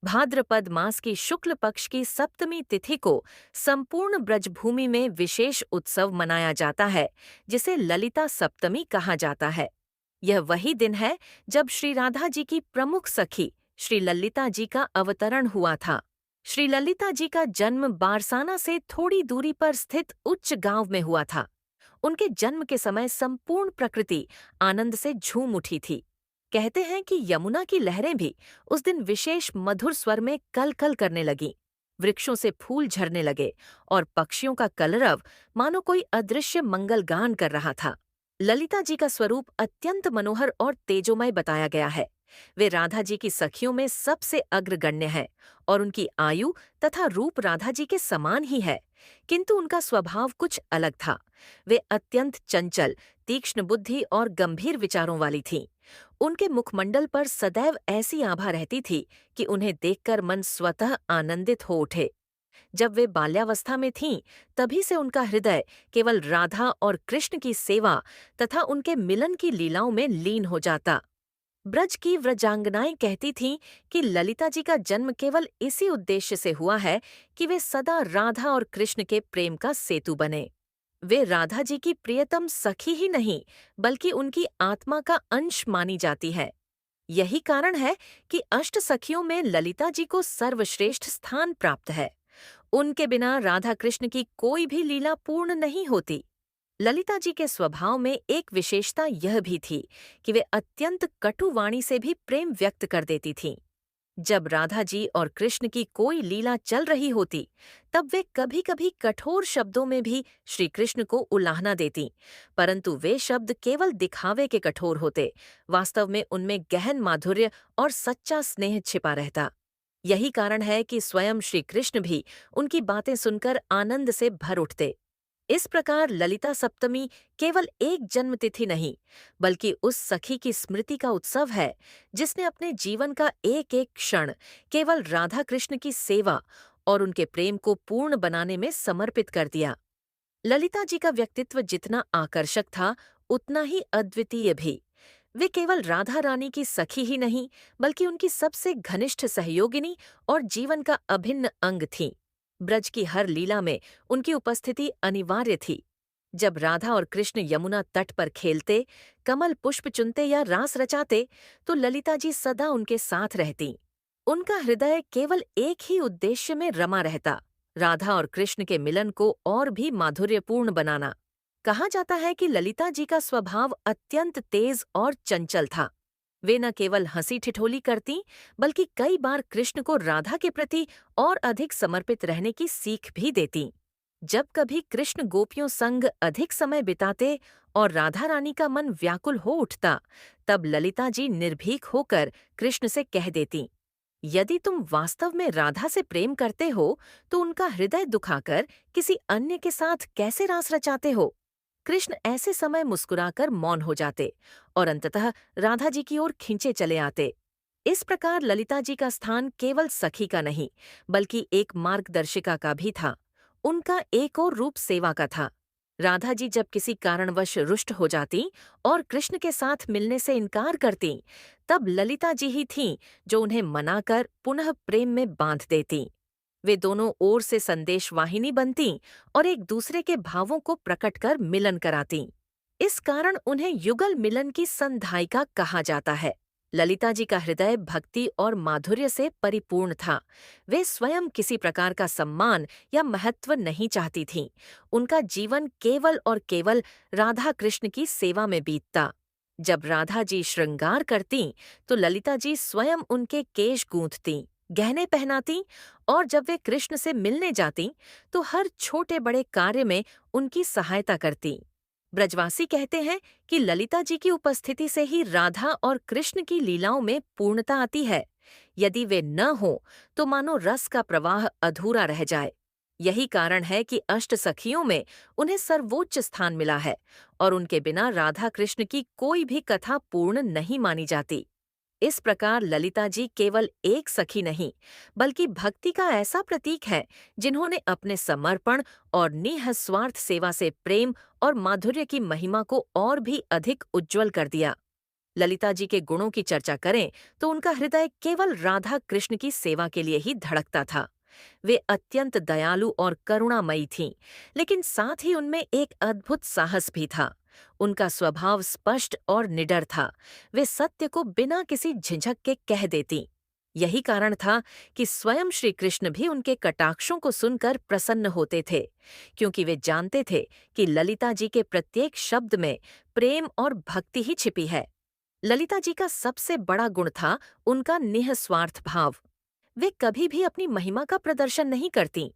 भाद्रपद मास की शुक्ल पक्ष की सप्तमी तिथि को संपूर्ण ब्रजभूमि में विशेष उत्सव मनाया जाता है, जिसे ललिता सप्तमी कहा जाता है। यह वही दिन है जब श्री राधा जी की प्रमुख सखी श्री ललिता जी का अवतरण हुआ था। श्री ललिता जी का जन्म बारसाना से थोड़ी दूरी पर स्थित उच्च गांव में हुआ था। उनके जन्म के समय संपूर्ण प्रकृति आनंद से झूम उठी थी। कहते हैं कि यमुना की लहरें भी उस दिन विशेष मधुर स्वर में कल कल करने लगीं। वृक्षों से फूल झरने लगे और पक्षियों का कलरव मानो कोई अदृश्य मंगलगान कर रहा था। ललिता जी का स्वरूप अत्यंत मनोहर और तेजोमय बताया गया है। वे राधा जी की सखियों में सबसे अग्रगण्य है और उनकी आयु तथा रूप राधा जी के समान ही है, किंतु उनका स्वभाव कुछ अलग था। वे अत्यंत चंचल, तीक्ष्ण बुद्धि और गंभीर विचारों वाली थीं। उनके मुखमंडल पर सदैव ऐसी आभा रहती थी कि उन्हें देखकर मन स्वतः आनंदित हो उठे। जब वे बाल्यावस्था में थीं, तभी से उनका हृदय केवल राधा और कृष्ण की सेवा तथा उनके मिलन की लीलाओं में लीन हो जाता। ब्रज की व्रजांगनाएं कहती थीं कि ललिता जी का जन्म केवल इसी उद्देश्य से हुआ है कि वे सदा राधा और कृष्ण के प्रेम का सेतु बने। वे राधा जी की प्रियतम सखी ही नहीं, बल्कि उनकी आत्मा का अंश मानी जाती है। यही कारण है कि अष्ट सखियों में ललिता जी को सर्वश्रेष्ठ स्थान प्राप्त है। उनके बिना राधा कृष्ण की कोई भी लीला पूर्ण नहीं होती। ललिता जी के स्वभाव में एक विशेषता यह भी थी कि वे अत्यंत कटु वाणी से भी प्रेम व्यक्त कर देती थीं। जब राधा जी और कृष्ण की कोई लीला चल रही होती, तब वे कभी कभी कठोर शब्दों में भी श्री कृष्ण को उलाहना देती, परंतु वे शब्द केवल दिखावे के कठोर होते। वास्तव में उनमें गहन माधुर्य और सच्चा स्नेह छिपा रहता। यही कारण है कि स्वयं श्री कृष्ण भी उनकी बातें सुनकर आनंद से भर उठते। इस प्रकार ललिता सप्तमी केवल एक जन्मतिथि नहीं, बल्कि उस सखी की स्मृति का उत्सव है जिसने अपने जीवन का एक एक क्षण केवल राधा कृष्ण की सेवा और उनके प्रेम को पूर्ण बनाने में समर्पित कर दिया। ललिता जी का व्यक्तित्व जितना आकर्षक था, उतना ही अद्वितीय भी। वे केवल राधा रानी की सखी ही नहीं, बल्कि उनकी सबसे घनिष्ठ सहयोगिनी और जीवन का अभिन्न अंग थीं। ब्रज की हर लीला में उनकी उपस्थिति अनिवार्य थी। जब राधा और कृष्ण यमुना तट पर खेलते, कमल पुष्प चुनते या रास रचाते, तो ललिता जी सदा उनके साथ रहतीं। उनका हृदय केवल एक ही उद्देश्य में रमा रहता, राधा और कृष्ण के मिलन को और भी माधुर्यपूर्ण बनाना। कहा जाता है कि ललिता जी का स्वभाव अत्यंत तेज और चंचल था। वे न केवल हंसी ठिठोली करतीं, बल्कि कई बार कृष्ण को राधा के प्रति और अधिक समर्पित रहने की सीख भी देतीं। जब कभी कृष्ण गोपियों संग अधिक समय बिताते और राधा रानी का मन व्याकुल हो उठता, तब ललिता जी निर्भीक होकर कृष्ण से कह देतीं, यदि तुम वास्तव में राधा से प्रेम करते हो, तो उनका हृदय दुखाकर किसी अन्य के साथ कैसे रास रचाते हो? कृष्ण ऐसे समय मुस्कुराकर मौन हो जाते और अंततः राधा जी की ओर खींचे चले आते। इस प्रकार ललिता जी का स्थान केवल सखी का नहीं, बल्कि एक मार्गदर्शिका का भी था। उनका एक और रूप सेवा का था। राधा जी जब किसी कारणवश रुष्ट हो जाती और कृष्ण के साथ मिलने से इनकार करती, तब ललिता जी ही थीं जो उन्हें मनाकर पुनः प्रेम में बांध देतीं। वे दोनों ओर से संदेश वाहिनी बनतीं और एक दूसरे के भावों को प्रकट कर मिलन करातीं। इस कारण उन्हें युगल मिलन की संधायिका कहा जाता है। ललिता जी का हृदय भक्ति और माधुर्य से परिपूर्ण था। वे स्वयं किसी प्रकार का सम्मान या महत्व नहीं चाहती थीं। उनका जीवन केवल और केवल राधा कृष्ण की सेवा में बीतता। जब राधा जी श्रृंगार करतीं, तो ललिता जी स्वयं उनके केश गूंथतीं, गहने पहनातीं और जब वे कृष्ण से मिलने जातीं, तो हर छोटे बड़े कार्य में उनकी सहायता करतीं। ब्रजवासी कहते हैं कि ललिता जी की उपस्थिति से ही राधा और कृष्ण की लीलाओं में पूर्णता आती है। यदि वे न हो, तो मानो रस का प्रवाह अधूरा रह जाए। यही कारण है कि अष्ट सखियों में उन्हें सर्वोच्च स्थान मिला है और उनके बिना राधा कृष्ण की कोई भी कथा पूर्ण नहीं मानी जाती। इस प्रकार ललिता जी केवल एक सखी नहीं, बल्कि भक्ति का ऐसा प्रतीक है जिन्होंने अपने समर्पण और निःस्वार्थ सेवा से प्रेम और माधुर्य की महिमा को और भी अधिक उज्ज्वल कर दिया। ललिता जी के गुणों की चर्चा करें तो उनका हृदय केवल राधा कृष्ण की सेवा के लिए ही धड़कता था। वे अत्यंत दयालु और करुणामयी थीं, लेकिन साथ ही उनमें एक अद्भुत साहस भी था। उनका स्वभाव स्पष्ट और निडर था। वे सत्य को बिना किसी झिझक के कह देतीं। यही कारण था कि स्वयं श्री कृष्ण भी उनके कटाक्षों को सुनकर प्रसन्न होते थे, क्योंकि वे जानते थे कि ललिता जी के प्रत्येक शब्द में प्रेम और भक्ति ही छिपी है। ललिता जी का सबसे बड़ा गुण था उनका निःस्वार्थ भाव। वे कभी भी अपनी महिमा का प्रदर्शन नहीं करतीं।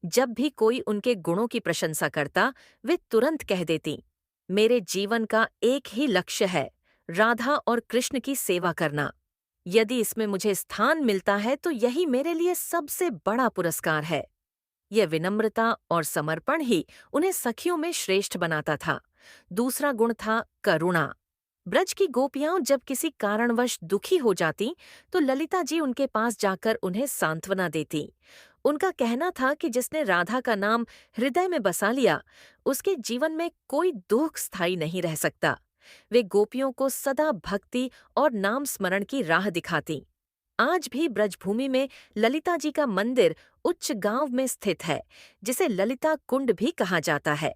जब भी कोई उनके गुणों की प्रशंसा करता, वे तुरंत कह देतीं, मेरे जीवन का एक ही लक्ष्य है, राधा और कृष्ण की सेवा करना। यदि इसमें मुझे स्थान मिलता है तो यही मेरे लिए सबसे बड़ा पुरस्कार है। यह विनम्रता और समर्पण ही उन्हें सखियों में श्रेष्ठ बनाता था। दूसरा गुण था करुणा। ब्रज की गोपियां जब किसी कारणवश दुखी हो जातीं, तो ललिता जी उनके पास जाकर उन्हें सांत्वना देतीं। उनका कहना था कि जिसने राधा का नाम हृदय में बसा लिया, उसके जीवन में कोई दुख स्थायी नहीं रह सकता। वे गोपियों को सदा भक्ति और नाम स्मरण की राह दिखातीं। आज भी ब्रजभूमि में ललिता जी का मंदिर उच्च गांव में स्थित है, जिसे ललिता कुंड भी कहा जाता है।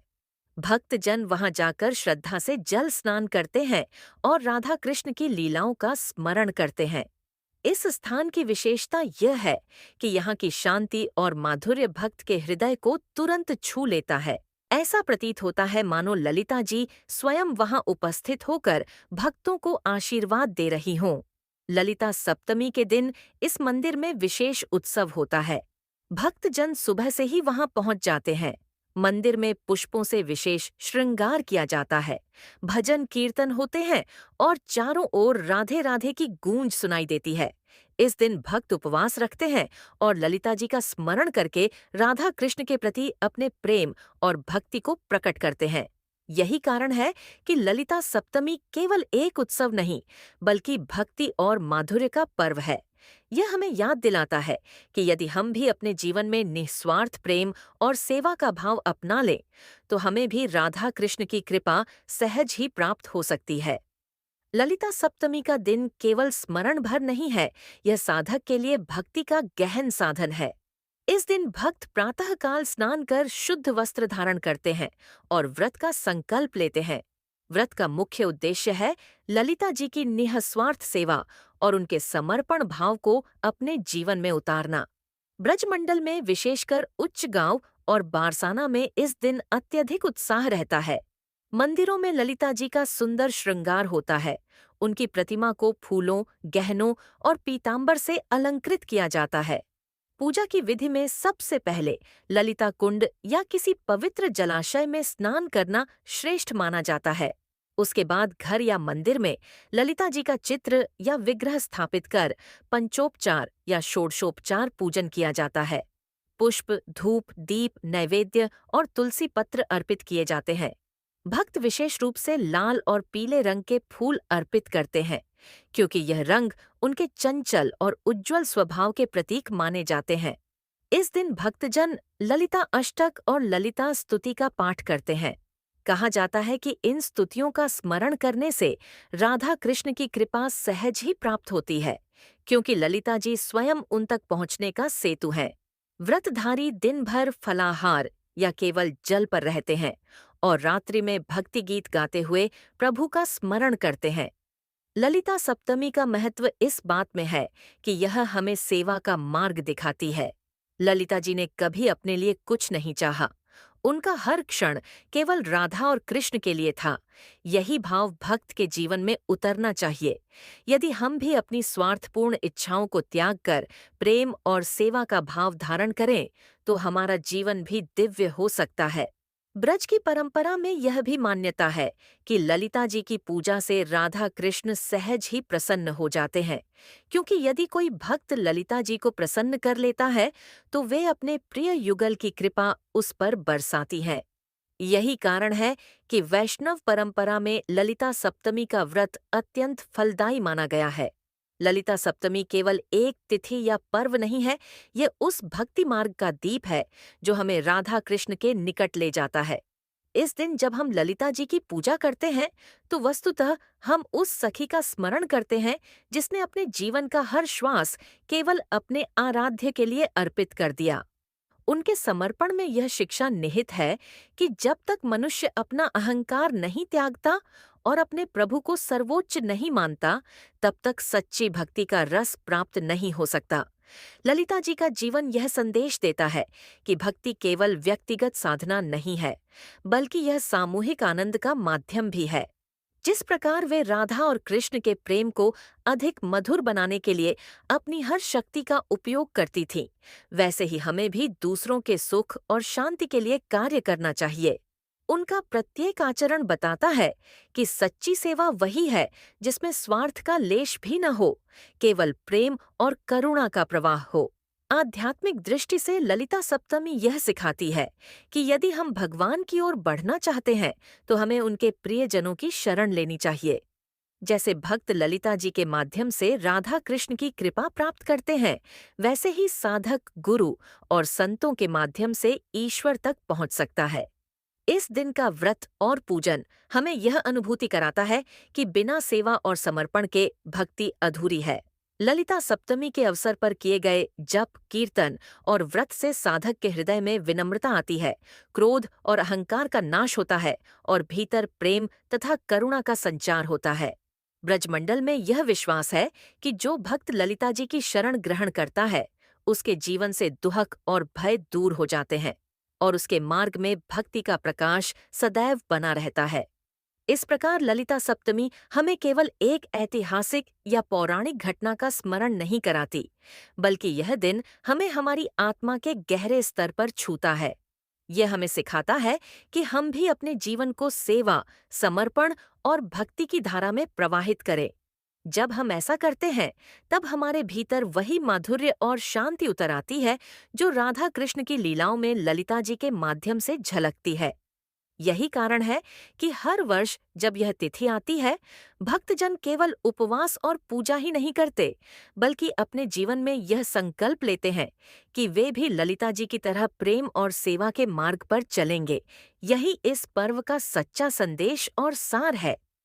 भक्तजन वहां जाकर श्रद्धा से जल स्नान करते हैं और राधा कृष्ण की लीलाओं का स्मरण करते हैं। इस स्थान की विशेषता यह है कि यहाँ की शांति और माधुर्य भक्त के हृदय को तुरंत छू लेता है। ऐसा प्रतीत होता है मानो ललिता जी स्वयं वहां उपस्थित होकर भक्तों को आशीर्वाद दे रही हों। ललिता सप्तमी के दिन इस मंदिर में विशेष उत्सव होता है। भक्तजन सुबह से ही वहां पहुंच जाते हैं। मंदिर में पुष्पों से विशेष श्रृंगार किया जाता है। भजन कीर्तन होते हैं और चारों ओर राधे राधे की गूंज सुनाई देती है। इस दिन भक्त उपवास रखते हैं और ललिता जी का स्मरण करके राधा कृष्ण के प्रति अपने प्रेम और भक्ति को प्रकट करते हैं। यही कारण है कि ललिता सप्तमी केवल एक उत्सव नहीं, बल्कि भक्ति और माधुर्य का पर्व है। यह हमें याद दिलाता है कि यदि हम भी अपने जीवन में निस्वार्थ प्रेम और सेवा का भाव अपना लें, तो हमें भी राधा कृष्ण की कृपा सहज ही प्राप्त हो सकती है। ललिता सप्तमी का दिन केवल स्मरण भर नहीं है, यह साधक के लिए भक्ति का गहन साधन है। इस दिन भक्त प्रातःकाल स्नान कर शुद्ध वस्त्र धारण करते हैं और व्रत का संकल्प लेते हैं। व्रत का मुख्य उद्देश्य है ललिता जी की निःस्वार्थ सेवा और उनके समर्पण भाव को अपने जीवन में उतारना। ब्रजमंडल में विशेषकर उच्च गांव और बारसाना में इस दिन अत्यधिक उत्साह रहता है। मंदिरों में ललिता जी का सुंदर श्रृंगार होता है। उनकी प्रतिमा को फूलों, गहनों और पीतांबर से अलंकृत किया जाता है। पूजा की विधि में सबसे पहले ललिता कुंड या किसी पवित्र जलाशय में स्नान करना श्रेष्ठ माना जाता है। उसके बाद घर या मंदिर में ललिता जी का चित्र या विग्रह स्थापित कर पंचोपचार या षोडशोपचार पूजन किया जाता है। पुष्प, धूप, दीप, नैवेद्य और तुलसी पत्र अर्पित किए जाते हैं। भक्त विशेष रूप से लाल और पीले रंग के फूल अर्पित करते हैं, क्योंकि यह रंग उनके चंचल और उज्ज्वल स्वभाव के प्रतीक माने जाते हैं। इस दिन भक्तजन ललिता अष्टक और ललिता स्तुति का पाठ करते हैं। कहा जाता है कि इन स्तुतियों का स्मरण करने से राधा कृष्ण की कृपा सहज ही प्राप्त होती है, क्योंकि ललिता जी स्वयं उन तक पहुंचने का सेतु हैं। व्रतधारी दिन भर फलाहार या केवल जल पर रहते हैं और रात्रि में भक्ति गीत गाते हुए प्रभु का स्मरण करते हैं। ललिता सप्तमी का महत्व इस बात में है कि यह हमें सेवा का मार्ग दिखाती है। ललिता जी ने कभी अपने लिए कुछ नहीं चाहा। उनका हर क्षण केवल राधा और कृष्ण के लिए था। यही भाव भक्त के जीवन में उतरना चाहिए। यदि हम भी अपनी स्वार्थपूर्ण इच्छाओं को त्याग कर प्रेम और सेवा का भाव धारण करें, तो हमारा जीवन भी दिव्य हो सकता है। ब्रज की परंपरा में यह भी मान्यता है कि ललिता जी की पूजा से राधा कृष्ण सहज ही प्रसन्न हो जाते हैं, क्योंकि यदि कोई भक्त ललिता जी को प्रसन्न कर लेता है, तो वे अपने प्रिय युगल की कृपा उस पर बरसाती हैं। यही कारण है कि वैष्णव परंपरा में ललिता सप्तमी का व्रत अत्यंत फलदायी माना गया है। ललिता सप्तमी केवल एक तिथि या पर्व नहीं है, यह उस भक्ति मार्ग का दीप है जो हमें राधा कृष्ण के निकट ले जाता है। इस दिन जब हम ललिता जी की पूजा करते हैं तो वस्तुतः हम उस सखी का स्मरण करते हैं जिसने अपने जीवन का हर श्वास केवल अपने आराध्य के लिए अर्पित कर दिया। उनके समर्पण में यह शिक्षा निहित है कि जब तक मनुष्य अपना अहंकार नहीं त्यागता और अपने प्रभु को सर्वोच्च नहीं मानता, तब तक सच्ची भक्ति का रस प्राप्त नहीं हो सकता। ललिता जी का जीवन यह संदेश देता है कि भक्ति केवल व्यक्तिगत साधना नहीं है, बल्कि यह सामूहिक आनंद का माध्यम भी है। जिस प्रकार वे राधा और कृष्ण के प्रेम को अधिक मधुर बनाने के लिए अपनी हर शक्ति का उपयोग करती थीं, वैसे ही हमें भी दूसरों के सुख और शांति के लिए कार्य करना चाहिए। उनका प्रत्येक आचरण बताता है कि सच्ची सेवा वही है जिसमें स्वार्थ का लेश भी न हो, केवल प्रेम और करुणा का प्रवाह हो। आध्यात्मिक दृष्टि से ललिता सप्तमी यह सिखाती है कि यदि हम भगवान की ओर बढ़ना चाहते हैं तो हमें उनके प्रियजनों की शरण लेनी चाहिए। जैसे भक्त ललिता जी के माध्यम से राधा कृष्ण की कृपा प्राप्त करते हैं, वैसे ही साधक गुरु और संतों के माध्यम से ईश्वर तक पहुंच सकता है। इस दिन का व्रत और पूजन हमें यह अनुभूति कराता है कि बिना सेवा और समर्पण के भक्ति अधूरी है। ललिता सप्तमी के अवसर पर किए गए जप, कीर्तन और व्रत से साधक के हृदय में विनम्रता आती है, क्रोध और अहंकार का नाश होता है और भीतर प्रेम तथा करुणा का संचार होता है। ब्रजमंडल में यह विश्वास है कि जो भक्त ललिता जी की शरण ग्रहण करता है, उसके जीवन से दुहक और भय दूर हो जाते हैं और उसके मार्ग में भक्ति का प्रकाश सदैव बना रहता है। इस प्रकार ललिता सप्तमी हमें केवल एक ऐतिहासिक या पौराणिक घटना का स्मरण नहीं कराती, बल्कि यह दिन हमें हमारी आत्मा के गहरे स्तर पर छूता है। यह हमें सिखाता है कि हम भी अपने जीवन को सेवा, समर्पण और भक्ति की धारा में प्रवाहित करें। जब हम ऐसा करते हैं, तब हमारे भीतर वही माधुर्य और शांति उतर आती है जो राधा कृष्ण की लीलाओं में ललिता जी के माध्यम से झलकती है। यही कारण है कि हर वर्ष जब यह तिथि आती है, भक्तजन केवल उपवास और पूजा ही नहीं करते, बल्कि अपने जीवन में यह संकल्प लेते हैं कि वे भी ललिता जी की तरह प्रेम और सेवा के मार्ग पर चलेंगे। यही इस पर्व का सच्चा संदेश और सार है।